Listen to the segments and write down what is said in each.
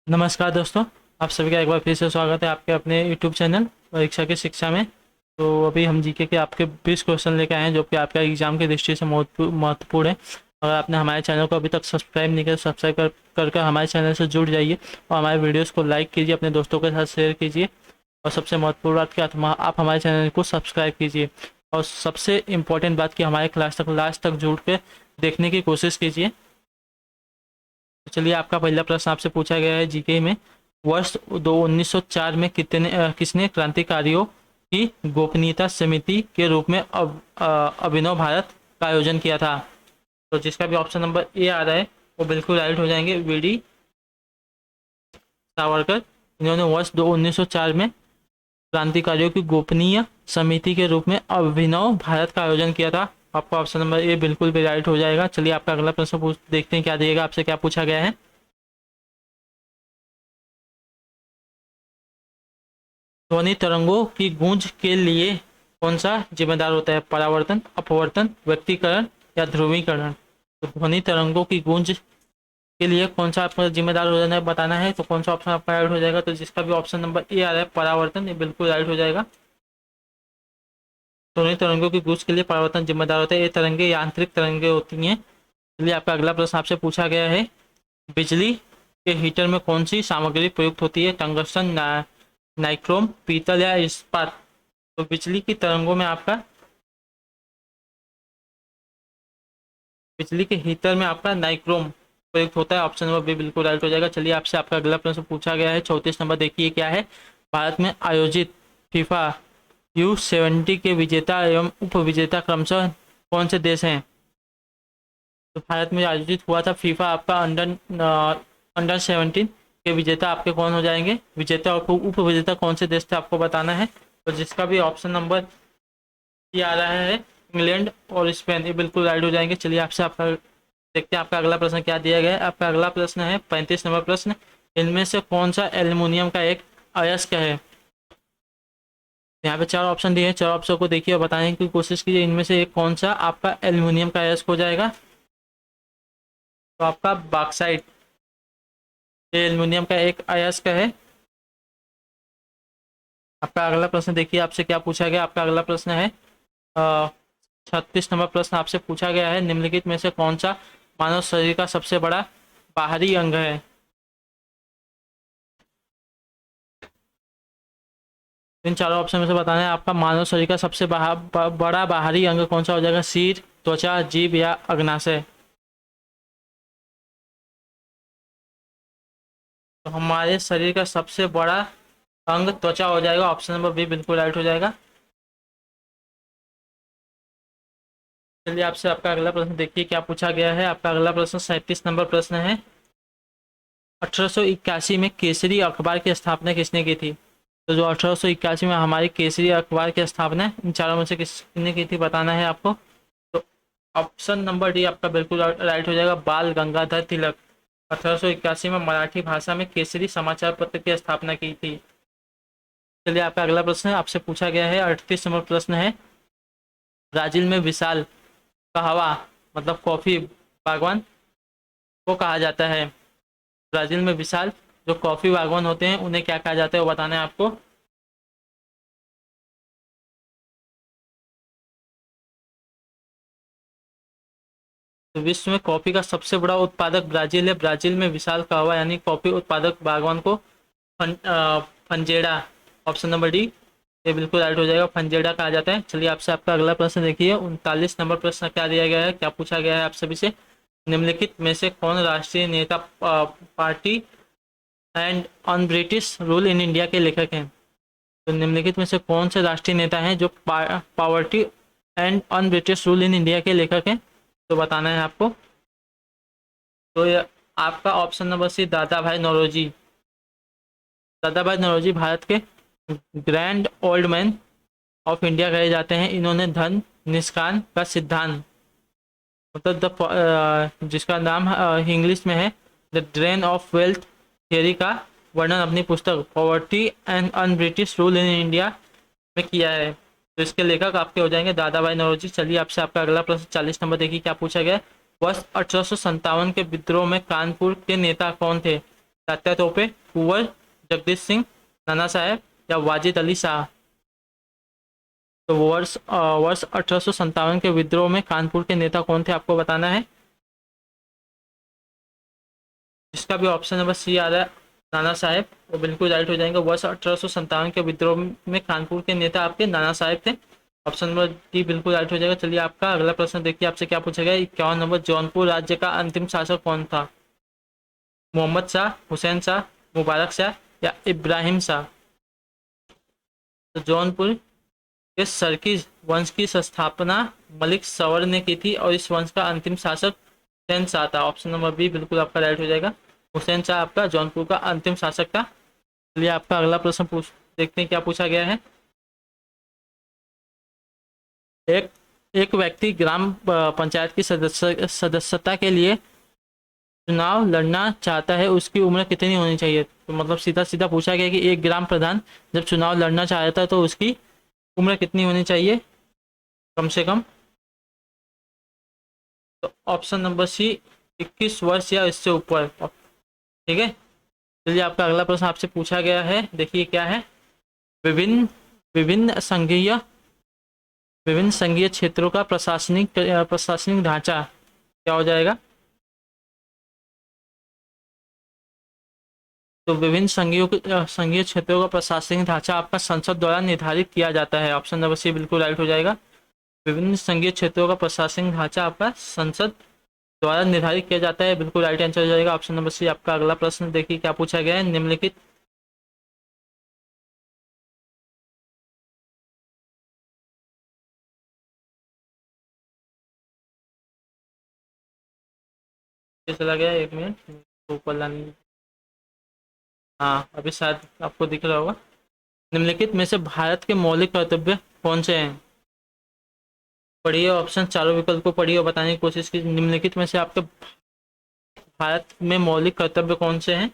नमस्कार दोस्तों। आप सभी का एक बार फिर से स्वागत है आपके अपने यूट्यूब चैनल परीक्षा की शिक्षा में। तो अभी हम जीके के आपके 20 क्वेश्चन लेकर आए हैं जो कि आपका एग्जाम की दृष्टि से महत्वपूर्ण है। अगर आपने हमारे चैनल को अभी तक सब्सक्राइब नहीं किया, सब्सक्राइब कर हमारे चैनल से जुड़ जाइए और हमारे वीडियोज़ को लाइक कीजिए, अपने दोस्तों के साथ शेयर कीजिए। और सबसे महत्वपूर्ण बात कि आप हमारे चैनल को सब्सक्राइब कीजिए। और सबसे इम्पोर्टेंट बात कि हमारे क्लास तक लास्ट तक जुड़ के देखने की कोशिश कीजिए। तो चलिए, आपका पहला प्रश्न आपसे पूछा गया है जीके में। वर्ष 1904 में किसने क्रांतिकारियों की गोपनीयता समिति के रूप में अभिनव भारत का आयोजन किया था? तो जिसका भी ऑप्शन नंबर ए आ रहा है वो बिल्कुल राइट हो जाएंगे, वीडी सावरकर। इन्होंने वर्ष 1904 में क्रांतिकारियों की गोपनीय समिति के रूप में अभिनव भारत का आयोजन किया था। आपका ऑप्शन नंबर ए बिल्कुल भी राइट हो जाएगा। चलिए, आपका अगला प्रश्न देखते हैं क्या दिएगा, आपसे क्या पूछा गया है। ध्वनि तरंगों की गूंज के लिए कौन सा जिम्मेदार होता है? परावर्तन, अपवर्तन, व्यक्तीकरण या ध्रुवीकरण? तो ध्वनि तरंगों की गूंज के लिए कौन सा आपको जिम्मेदार हो जाना है, बताना है। तो कौन सा ऑप्शन आपका राइट हो जाएगा? तो जिसका भी ऑप्शन नंबर ए आ रहा है परावर्तन, ये बिल्कुल राइट हो जाएगा। ध्वनि तरंगों की गूंज के लिए परावर्तन जिम्मेदार होता है। ये तरंगे यांत्रिक तरंगे होती हैं। इसलिए आपका अगला प्रश्न आपसे पूछा गया है। बिजली के हीटर में कौन सी सामग्री प्रयुक्त होती है? टंगस्टन, नाइक्रोम, पीतल या इस्पात? तो बिजली के हीटर में आपका नाइक्रोम प्रयुक्त होता है। ऑप्शन नंबर बी बिल्कुल राइट हो जाएगा। चलिए, आपसे आपका अगला प्रश्न पूछा गया है। 34 नंबर देखिए क्या है। भारत में आयोजित फीफा U70 के विजेता एवं उप विजेता क्रमशः कौन से देश हैं? तो भारत में आयोजित हुआ था फीफा आपका अंडर 17 के विजेता आपके कौन हो जाएंगे? विजेता और उप विजेता कौन से देश थे आपको बताना है। तो जिसका भी ऑप्शन नंबर ये आ रहा है इंग्लैंड और स्पेन, ये बिल्कुल राइट हो जाएंगे। चलिए, आपसे आपका देखते हैं आपका अगला प्रश्न क्या दिया गया है। आपका अगला प्रश्न है 35 नंबर प्रश्न। इनमें से कौन सा एल्युमिनियम का एक अयस्क है? यहाँ पे चार ऑप्शन दिए हैं, चार ऑप्शन को देखिए और बताने की कोशिश कीजिए। इनमें से एक कौन सा आपका एल्युमिनियम का अयस्क हो जाएगा? तो आपका बॉक्साइट, ये एल्युमिनियम का एक अयस्क है। आपका अगला प्रश्न देखिए आपसे क्या पूछा गया। आपका अगला प्रश्न है 36 नंबर प्रश्न आपसे पूछा गया है। निम्नलिखित में से कौन सा मानव शरीर का सबसे बड़ा बाहरी अंग है? इन चारों ऑप्शन में से बताना है आपका मानव शरीर का सबसे बड़ा बाहरी अंग कौन सा हो जाएगा? सिर, त्वचा, जीभ या अग्नाशय? तो हमारे शरीर का सबसे बड़ा अंग त्वचा हो जाएगा। ऑप्शन नंबर बी बिल्कुल राइट हो जाएगा। चलिए, आपसे आपका अगला प्रश्न देखिए क्या पूछा गया है। आपका अगला प्रश्न 37 नंबर प्रश्न है। 1881 में केसरी अखबार की स्थापना किसने की थी? तो जो 1881 में हमारी केसरी अखबार की स्थापना इन चारों में से किसने की थी बताना है आपको। तो ऑप्शन नंबर डी आपका बिल्कुल राइट हो जाएगा, बाल गंगाधर तिलक। 1881 में मराठी भाषा में केसरी समाचार पत्र की स्थापना की थी। चलिए, आपका अगला प्रश्न है आपसे पूछा गया है 38 नंबर प्रश्न है। ब्राजील में विशाल कहवा मतलब कॉफी बागवान को कहा जाता है? ब्राजील में विशाल जो कॉफी बागवान होते हैं उन्हें क्या कहा जाता है वो बताना है आपको। तो विश्व में कॉफी का सबसे बड़ा उत्पादक ब्राजील है। ब्राजील में विशाल कहवा यानी कॉफी उत्पादक बागवान को फंजेड़ा, ऑप्शन नंबर डी ये बिल्कुल राइट हो जाएगा, फंजेड़ा कहा जाता है। चलिए, आपसे आपका अगला प्रश्न देखिए 39 नंबर प्रश्न क्या दिया गया है, क्या पूछा गया है आप सभी से। निम्नलिखित में से कौन राष्ट्रीय नेता party and on British rule in India के लेखक हैं? तो निम्नलिखित में से कौन से राष्ट्रीय नेता हैं जो poverty and on British rule in India के लेखक हैं? तो बताना है आपको। तो आपका ऑप्शन नंबर सी दादा भाई नौरोजी। दादा भाई नौरोजी भारत के grand old man of India कहे जाते हैं। इन्होंने धन निष्काम का सिद्धांत मतलब जिसका नाम इंग्लिश में है the drain of wealth theory का वर्णन अपनी पुस्तक poverty and un British rule in India में किया है। तो इसके लेखक आपके हो जाएंगे दादा भाई नौरोजी। चलिए, आपसे आपका अगला प्रश्न 40 नंबर देखिए क्या पूछा गया। वर्ष 1857 के विद्रोह में कानपुर के नेता कौन थे? तात्या तोपे, कुंवर जगदीश सिंह, नाना साहेब या वाजिद अली शाह। तो वर्ष 1857 के विद्रोह में कानपुर के नेता कौन थे, आपको बताना है। जिसका भी ऑप्शन नंबर सी आ रहा है नाना साहेब, वो बिल्कुल राइट हो जाएंगे। वर्ष 1857 के विद्रोह में कानपुर के नेता आपके नाना साहेब थे। ऑप्शन नंबर डी बिल्कुल राइट हो जाएगा। चलिए आपका अगला प्रश्न देखिए, आपसे क्या पूछा गया। 51 नंबर, जौनपुर राज्य का अंतिम शासक कौन था। मोहम्मद शाह, हुसैन शाह, मुबारक शाह या इब्राहिम शाह। तो जौनपुर के सरकी वंश की स्थापना मलिक सवर ने की थी और इस वंश का अंतिम शासक हुसैन शाह था। ऑप्शन नंबर बी बिल्कुल आपका राइट हो जाएगा। हुसैन शाह आपका जौनपुर का अंतिम शासक था। चलिए आपका अगला प्रश्न देखते हैं क्या पूछा गया है। एक एक व्यक्ति ग्राम पंचायत की सदस्यता के लिए चुनाव लड़ना चाहता है, उसकी उम्र कितनी होनी चाहिए। तो मतलब सीधा सीधा पूछा गया कि एक ग्राम प्रधान जब चुनाव लड़ना चाहता है तो उसकी उम्र कितनी होनी चाहिए कम से कम। तो ऑप्शन नंबर सी 21 वर्ष या इससे ऊपर। ठीक है, चलिए आपका अगला प्रश्न आपसे पूछा गया है, देखिए क्या है। विभिन्न विभिन्न संघीय विभिन्न संघीय क्षेत्रों का प्रशासनिक ढांचा क्या हो जाएगा। तो विभिन्न संघीय क्षेत्रों का प्रशासनिक ढांचा आपका संसद द्वारा निर्धारित किया जाता है। ऑप्शन नंबर सी बिल्कुल राइट हो जाएगा। विभिन्न संघीय क्षेत्रों का प्रशासनिक ढांचा आपका संसद द्वारा निर्धारित किया जाता है, बिल्कुल राइट आंसर हो जाएगा। ऑप्शन नंबर सी आपका अगला प्रश्न देखिए क्या पूछा गया है। निम्नलिखित चला गया, 1 मिनट ऊपर लाने। हाँ अभी शायद आपको दिख रहा होगा। निम्नलिखित में से भारत के मौलिक कर्तव्य कौन से हैं। पढ़िए ऑप्शन, चारों विकल्प को पढ़िए और बताने की कोशिश कीजिए। निम्नलिखित में से आपके भारत में मौलिक कर्तव्य कौन से हैं।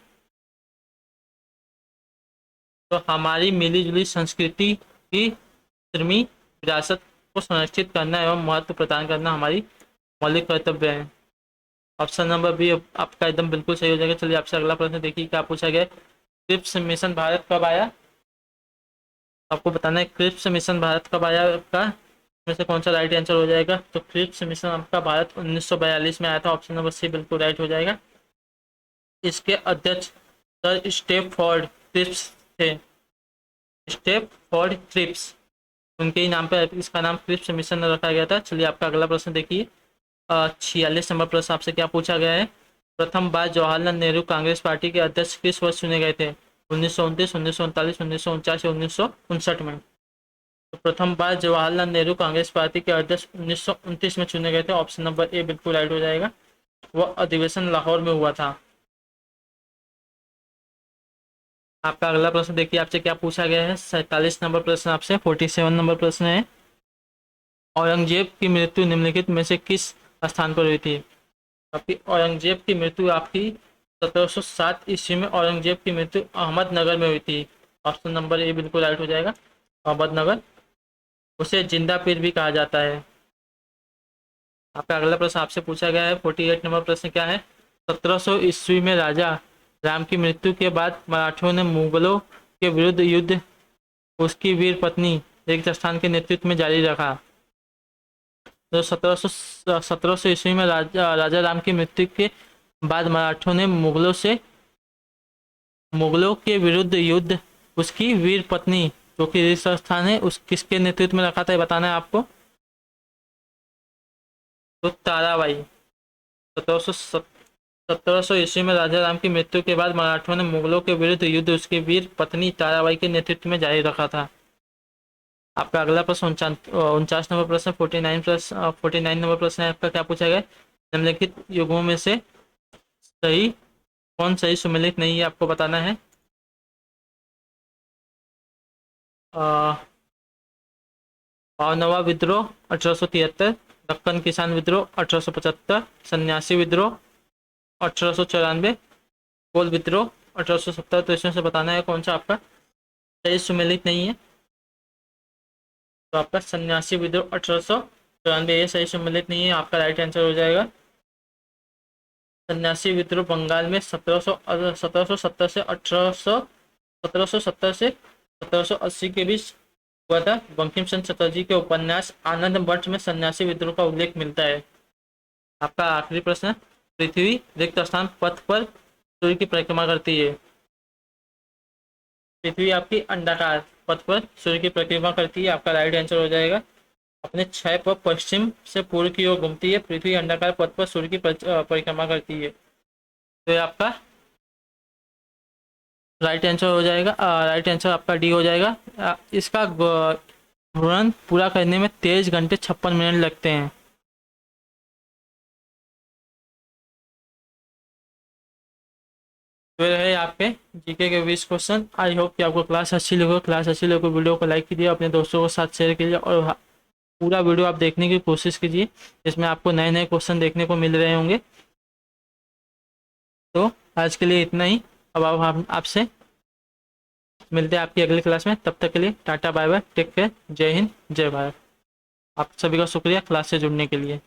तो हमारी मिलीजुली संस्कृति की श्रमी विरासत को संरक्षित करना एवं महत्व प्रदान करना हमारी मौलिक कर्तव्य है। ऑप्शन नंबर बी आपका एकदम बिल्कुल सही हो जाएगा। चलिए आपसे अगला प्रश्न देखिए क्या पूछा गया है। क्रिप्स मिशन भारत कब आया, आपको बताना है। क्रिप्स मिशन भारत कब आया आपका, में से कौन सा राइट आंसर हो जाएगा। तो क्रिप्स मिशन आपका भारत 1942 में आया था। ऑप्शन नंबर सी बिल्कुल राइट हो जाएगा। इसके अध्यक्ष सर स्टेपफोर्ड क्रिप्स थे। स्टेपफोर्ड क्रिप्स, उनके ही नाम पर इसका नाम क्रिप्स मिशन रखा गया था। चलिए आपका अगला प्रश्न देखिए। 46 नंबर प्रश्न आपसे क्या पूछा गया है। प्रथम बार जवाहरलाल नेहरू कांग्रेस पार्टी के अध्यक्ष किस वर्ष चुने गए थे। 1929, 1939, 1949 या 1959 में। तो प्रथम बार जवाहरलाल नेहरू कांग्रेस पार्टी के अध्यक्ष 1929 में चुने गए थे। ऑप्शन नंबर ए बिल्कुल राइट हो जाएगा। वह अधिवेशन लाहौर में हुआ था। आपका अगला प्रश्न देखिए आपसे क्या पूछा गया है। 47 नंबर प्रश्न आपसे 47 नंबर प्रश्न है। औरंगजेब की मृत्यु निम्नलिखित में से किस स्थान पर हुई थी। आपकी औरंगजेब की मृत्यु आपकी 1707 ईस्वी में औरंगजेब की मृत्यु अहमदनगर में हुई थी। ऑप्शन नंबर ए बिल्कुल राइट हो जाएगा, अहमदनगर। उसे जिंदा पीर भी कहा जाता है। आपका अगला प्रश्न आपसे पूछा गया है 48 नंबर प्रश्न क्या है। 1700 ईस्वी में राजा राम की मृत्यु के बाद मराठों ने मुगलों के विरुद्ध युद्ध उसकी वीर पत्नी रेगिस्तान के नेतृत्व में जारी रखा। तो 1700 ईस्वी में राजा राम की मृत्यु के बाद मराठों ने मुगलों के विरुद्ध युद्ध उसकी वीर पत्नी जो कि रेगिस्तान है उस किसके नेतृत्व में रखा था, बताना है आपको। तो ताराबाई। 1700 ईस्वी में राजा राम की मृत्यु के बाद मराठों ने मुगलों के विरुद्ध युद्ध उसकी वीर पत्नी ताराबाई के नेतृत्व में जारी रखा था। आपका अगला प्रश्न 49 नंबर प्रश्न 49 नंबर प्रश्न है आपका। क्या पूछा गया। निम्नलिखित युग्मों में से सही कौन सही सुमेलित नहीं है, आपको बताना है। भावनवा विद्रोह 1873, दक्कन किसान विद्रोह 1875, सन्यासी विद्रोह 1894, कोल विद्रोह 1870। तो इसमें से बताना है कौन सा आपका सही सुमेलित नहीं है। तो आपका सन्यासी विद्रोह 1894 ये सही सम्मिलित नहीं है, आपका राइट आंसर हो जाएगा। सन्यासी विद्रोह बंगाल में 1770 से 1780 के बीच हुआ था। बंकिम चंद्र चटर्जी के उपन्यास आनंद मठ में सन्यासी विद्रोह का उल्लेख मिलता है। आपका आखिरी प्रश्न, पृथ्वी रिक्त स्थान पथ पर सूर्य की परिक्रमा करती है। पृथ्वी आपकी अंडाकार पथ पर सूर्य की परिक्रमा करती है। आपका राइट आंसर हो जाएगा। अपने छह पर पश्चिम से पूर्व की ओर घूमती है। पृथ्वी अंडाकार पथ पर सूर्य की परिक्रमा करती है। तो ये आपका राइट आंसर हो जाएगा। राइट आंसर आपका डी हो जाएगा। इसका घूर्णन पूरा करने में 23 घंटे 56 मिनट लगते हैं। तो रहे आपके जीके के 20 क्वेश्चन। आई होप कि आपको क्लास अच्छी लगी। क्लास अच्छी लगी वीडियो को लाइक कीजिए, अपने दोस्तों के साथ शेयर कीजिए और पूरा वीडियो आप देखने की कोशिश कीजिए। इसमें आपको नए नए क्वेश्चन देखने को मिल रहे होंगे। तो आज के लिए इतना ही। अब हम आपसे मिलते हैं आपकी अगली क्लास में। तब तक के लिए tata bye bye, take care, जय हिंद जय भारत। आप सभी का शुक्रिया क्लास से जुड़ने के लिए।